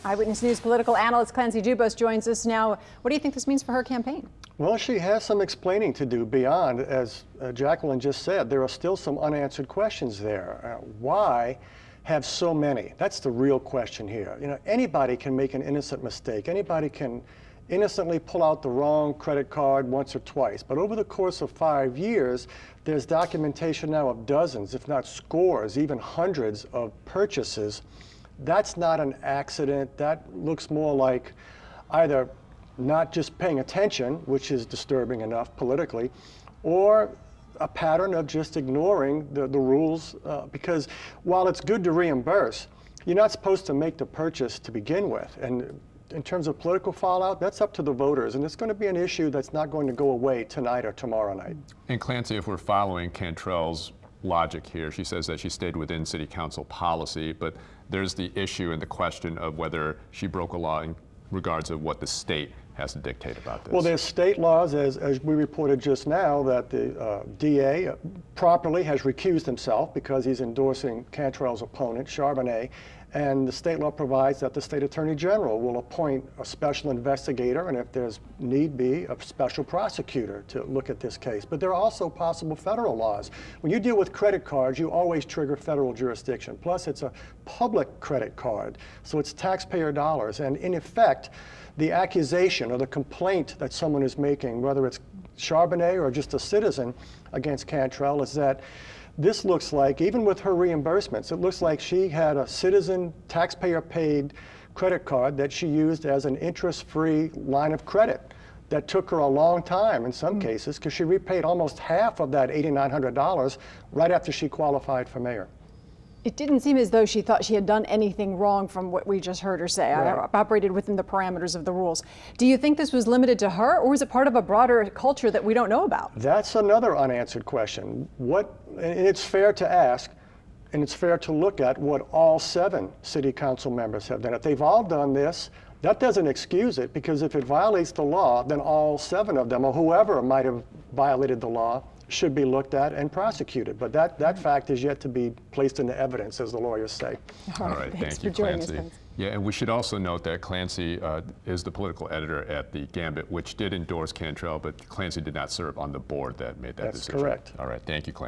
Eyewitness News political analyst Clancy Dubos joins us now. What do you think this means for her campaign? Well, she has some explaining to do beyond, as Jacqueline just said. There are still some unanswered questions there. Why have so many? That's the real question here. You know, anybody can make an innocent mistake. Anybody can innocently pull out the wrong credit card once or twice. But over the course of 5 years, there's documentation now of dozens, if not scores, even hundreds of purchases. That's not an accident. That looks more like either not just paying attention, which is disturbing enough politically, or a pattern of just ignoring the rules, because while it's good to reimburse, you're not supposed to make the purchase to begin with. And in terms of political fallout, that's up to the voters, and it's going to be an issue that's not going to go away tonight or tomorrow night. And Clancy, if we're following Cantrell's logic here, she says that she stayed within city council policy, but there's the issue and the question of whether she broke a law in regards of what the state has to dictate about this. Well, there's state laws, as we reported just now, that the DA properly has recused himself because he's endorsing Cantrell's opponent, Charbonnet, and the state law provides that the state attorney general will appoint a special investigator, and if there's need be, a special prosecutor to look at this case. But there are also possible federal laws. When you deal with credit cards, you always trigger federal jurisdiction. Plus, it's a public credit card, so it's taxpayer dollars. And in effect, the accusation or the complaint that someone is making, whether it's Charbonnet or just a citizen against Cantrell, is that this looks like, even with her reimbursements, it looks like she had a citizen taxpayer-paid credit card that she used as an interest-free line of credit that took her a long time in some cases, because she repaid almost half of that $8,900 right after she qualified for mayor. It didn't seem as though she thought she had done anything wrong from what we just heard her say. Right. I operated within the parameters of the rules. Do you think this was limited to her, or is it part of a broader culture that we don't know about? That's another unanswered question. And it's fair to ask, and it's fair to look at what all 7 city council members have done. If they've all done this, that doesn't excuse it, because if it violates the law, then all 7 of them, or whoever might have violated the law, should be looked at and prosecuted. But that fact is yet to be placed into evidence, as the lawyers say. All right, thank you, Clancy. Yeah, and we should also note that Clancy is the political editor at the Gambit, which did endorse Cantrell, but Clancy did not serve on the board that made that decision. That's correct. All right, thank you, Clancy.